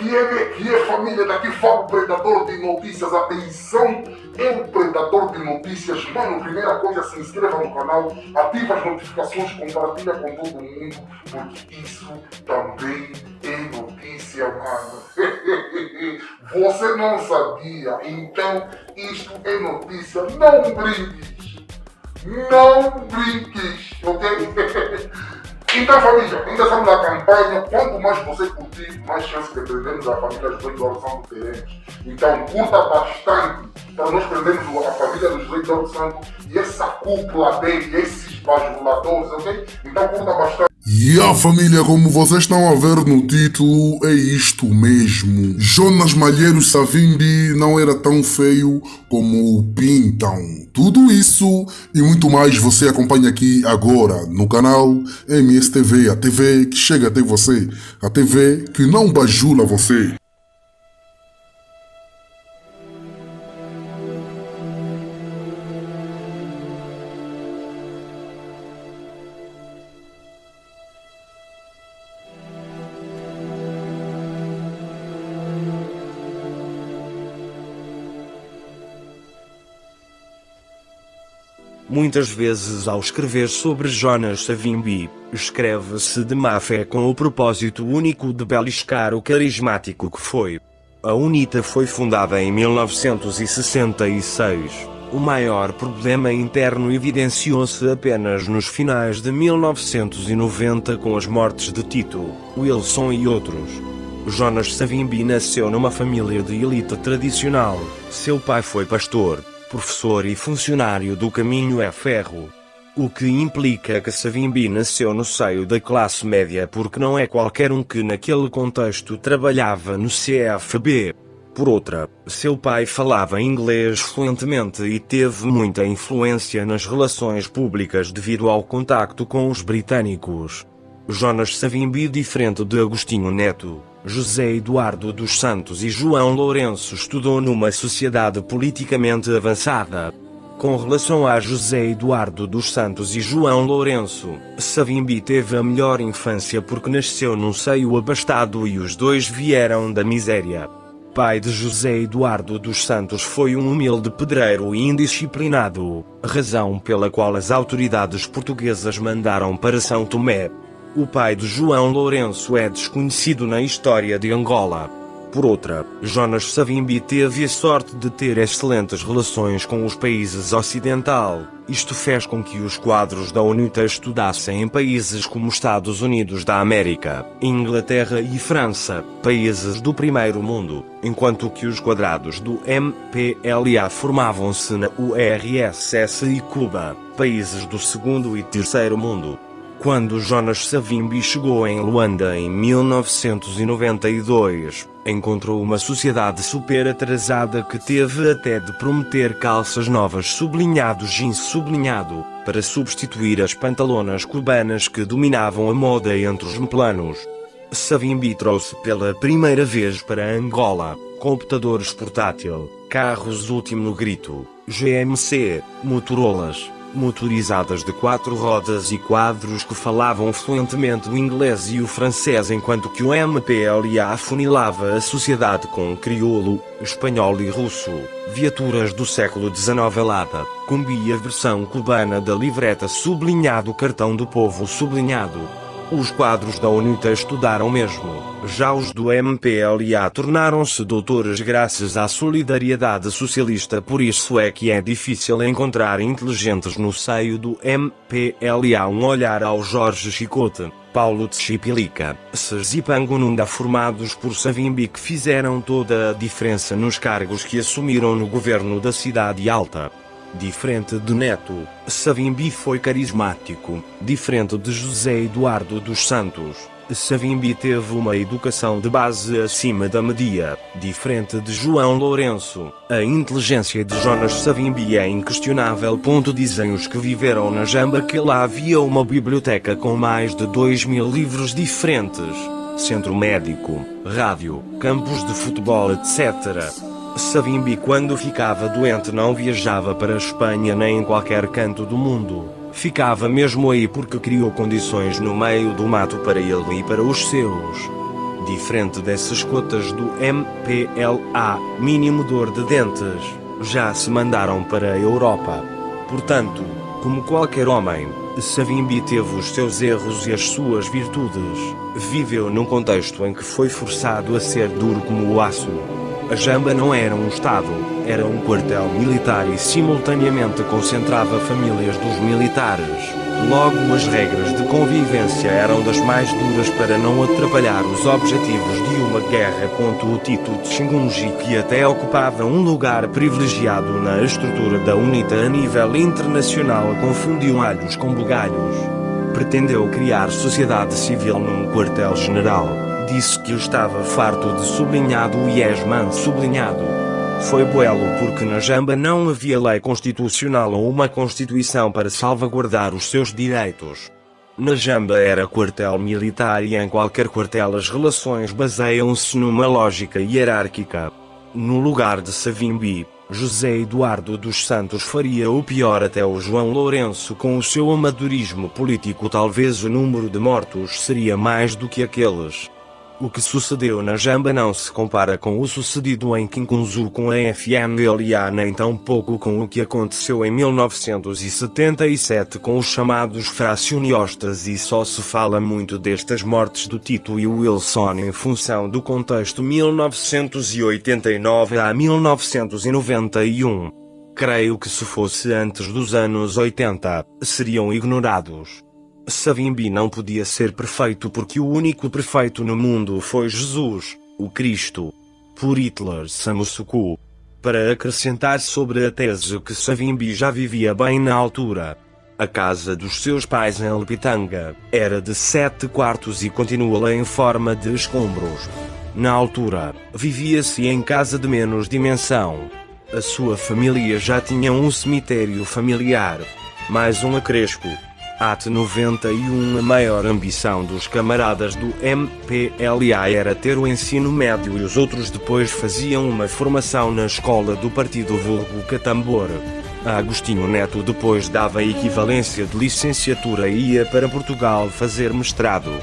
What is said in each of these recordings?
que é família, daqui fala o predador de notícias, atenção, é o predador de notícias, mano, primeira coisa, se inscreva no canal, ativa as notificações, compartilha com todo mundo, porque isso também é notícia, mano. Você não sabia, então isto é notícia, não brinques, ok? Então, família, ainda estamos na campanha. Quanto mais você curtir, mais chance de prendermos a família dos Reis de Ouro Santo teremos. Então, curta bastante para nós prendermos a família dos Reis de Ouro Santo e essa cúpula dele, esses bajuladores, ok? Então, curta bastante. E a família, como vocês estão a ver no título, é isto mesmo. Jonas Malheiro Savimbi não era tão feio como o pintam. Tudo isso e muito mais você acompanha aqui agora no canal MSTV, a TV que chega até você, a TV que não bajula você. Muitas vezes ao escrever sobre Jonas Savimbi, escreve-se de má fé com o propósito único de beliscar o carismático que foi. A UNITA foi fundada em 1966. O maior problema interno evidenciou-se apenas nos finais de 1990 com as mortes de Tito, Wilson e outros. Jonas Savimbi nasceu numa família de elite tradicional. Seu pai foi pastor, professor e funcionário do Caminho é Ferro. O que implica que Savimbi nasceu no seio da classe média porque não é qualquer um que naquele contexto trabalhava no CFB. Por outra, seu pai falava inglês fluentemente e teve muita influência nas relações públicas devido ao contacto com os britânicos. Jonas Savimbi, diferente de Agostinho Neto, José Eduardo dos Santos e João Lourenço, estudou numa sociedade politicamente avançada. Com relação a José Eduardo dos Santos e João Lourenço, Savimbi teve a melhor infância porque nasceu num seio abastado e os dois vieram da miséria. Pai de José Eduardo dos Santos foi um humilde pedreiro e indisciplinado, razão pela qual as autoridades portuguesas mandaram para São Tomé. O pai de João Lourenço é desconhecido na história de Angola. Por outra, Jonas Savimbi teve a sorte de ter excelentes relações com os países ocidentais. Isto fez com que os quadros da UNITA estudassem em países como Estados Unidos da América, Inglaterra e França, países do primeiro mundo, enquanto que os quadrados do MPLA formavam-se na URSS e Cuba, países do segundo e terceiro mundo. Quando Jonas Savimbi chegou em Luanda em 1992, encontrou uma sociedade super atrasada que teve até de prometer calças novas jeans sublinhado, para substituir as pantalonas cubanas que dominavam a moda entre os planos. Savimbi trouxe pela primeira vez para Angola, computadores portátil, carros último grito, GMC, Motorolas, motorizadas de 4 rodas e quadros que falavam fluentemente o inglês e o francês, enquanto que o MPLA afunilava a sociedade com crioulo, espanhol e russo, viaturas do século XIX alada, Kombi, a versão cubana da livreta sublinhado, cartão do povo sublinhado. Os quadros da UNITA estudaram mesmo, já os do MPLA tornaram-se doutores graças à solidariedade socialista, por isso é que é difícil encontrar inteligentes no seio do MPLA. Um olhar ao Jorge Chicote, Paulo Tchipilica, Sergipango Nunda, formados por Savimbi, que fizeram toda a diferença nos cargos que assumiram no governo da Cidade Alta. Diferente de Neto, Savimbi foi carismático. Diferente de José Eduardo dos Santos, Savimbi teve uma educação de base acima da média. Diferente de João Lourenço, a inteligência de Jonas Savimbi é inquestionável. Dizem os que viveram na Jamba que lá havia uma biblioteca com mais de 2000 livros diferentes, centro médico, rádio, campos de futebol, etc. Savimbi, quando ficava doente, não viajava para a Espanha nem em qualquer canto do mundo. Ficava mesmo aí porque criou condições no meio do mato para ele e para os seus. Diferente dessas cotas do MPLA, mínimo dor de dentes, já se mandaram para a Europa. Portanto, como qualquer homem, Savimbi teve os seus erros e as suas virtudes. Viveu num contexto em que foi forçado a ser duro como o aço. A Jamba não era um estado, era um quartel militar e simultaneamente concentrava famílias dos militares. Logo, as regras de convivência eram das mais duras para não atrapalhar os objetivos de uma guerra. O Tito de Xingunji, que até ocupava um lugar privilegiado na estrutura da UNITA a nível internacional, confundiu alhos com bugalhos. Pretendeu criar sociedade civil num quartel-general. Disse que estava farto de sublinhado e esman sublinhado. Foi buelo porque na Jamba não havia lei constitucional ou uma constituição para salvaguardar os seus direitos. Na Jamba era quartel militar e em qualquer quartel as relações baseiam-se numa lógica hierárquica. No lugar de Savimbi, José Eduardo dos Santos faria o pior até o João Lourenço com o seu amadorismo político. Talvez o número de mortos seria mais do que aqueles. O que sucedeu na Jamba não se compara com o sucedido em Quinkunzu com a FMLA, nem tampouco com o que aconteceu em 1977 com os chamados fracionistas, e só se fala muito destas mortes do Tito e Wilson em função do contexto 1989 a 1991. Creio que se fosse antes dos anos 80, seriam ignorados. Savimbi não podia ser perfeito porque o único perfeito no mundo foi Jesus, o Cristo. Por Hitler Samusuku. Para acrescentar sobre a tese que Savimbi já vivia bem na altura. A casa dos seus pais em Lepitanga era de 7 quartos e continua em forma de escombros. Na altura, vivia-se em casa de menos dimensão. A sua família já tinha um cemitério familiar. Mais um acresco. AT 91. A maior ambição dos camaradas do MPLA era ter o ensino médio e os outros depois faziam uma formação na escola do partido vulgo Catambor. A Agostinho Neto depois dava a equivalência de licenciatura e ia para Portugal fazer mestrado.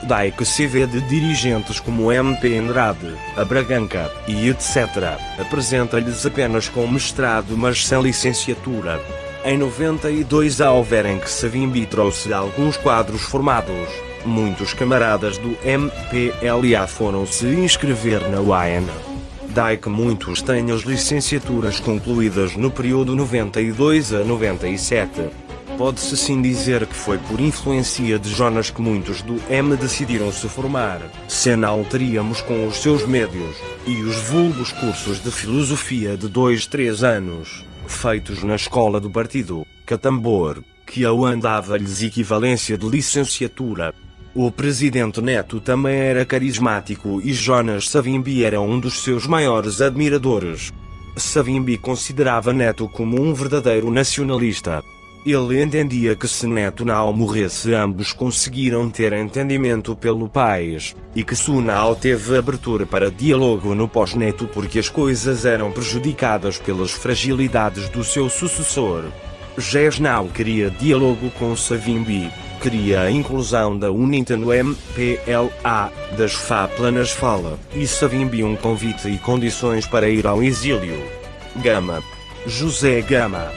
Daí que se vê de dirigentes como MP Andrade, a Braganca e etc. apresenta-lhes apenas com mestrado mas sem licenciatura. Em 92, ao verem que Savimbi trouxe alguns quadros formados, muitos camaradas do MPLA foram se inscrever na UAN. Daí que muitos têm as licenciaturas concluídas no período 92 a 97. Pode-se sim dizer que foi por influência de Jonas que muitos do M decidiram se formar, se não teríamos com os seus médios, e os vulgos cursos de filosofia de 2-3 anos. Feitos na escola do partido, Catambor, que a UAN dava-lhes equivalência de licenciatura. O presidente Neto também era carismático e Jonas Savimbi era um dos seus maiores admiradores. Savimbi considerava Neto como um verdadeiro nacionalista. Ele entendia que se Neto não morresse ambos conseguiram ter entendimento pelo país, e que Sunal teve abertura para diálogo no pós-Neto porque as coisas eram prejudicadas pelas fragilidades do seu sucessor. Ges não queria diálogo com Savimbi, queria a inclusão da UNITA no MPLA, das FAPLA nas FALA, e Savimbi um convite e condições para ir ao exílio. Gama. José Gama.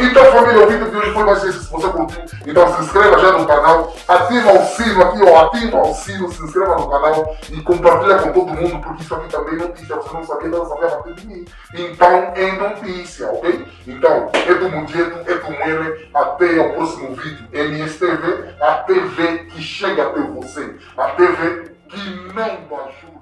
Então, família, o vídeo de hoje foi mais esse. Se você curtiu, então se inscreva já no canal, ativa o sino aqui, ó, ativa o sino, se inscreva no canal e compartilha com todo mundo, porque isso aqui também é notícia, você não sabia, não sabia bater de mim. Então, é notícia, ok? Então, é do Mundieto, é do Mwene, até o próximo vídeo. MSTV, a TV que chega até você, a TV que não bajula.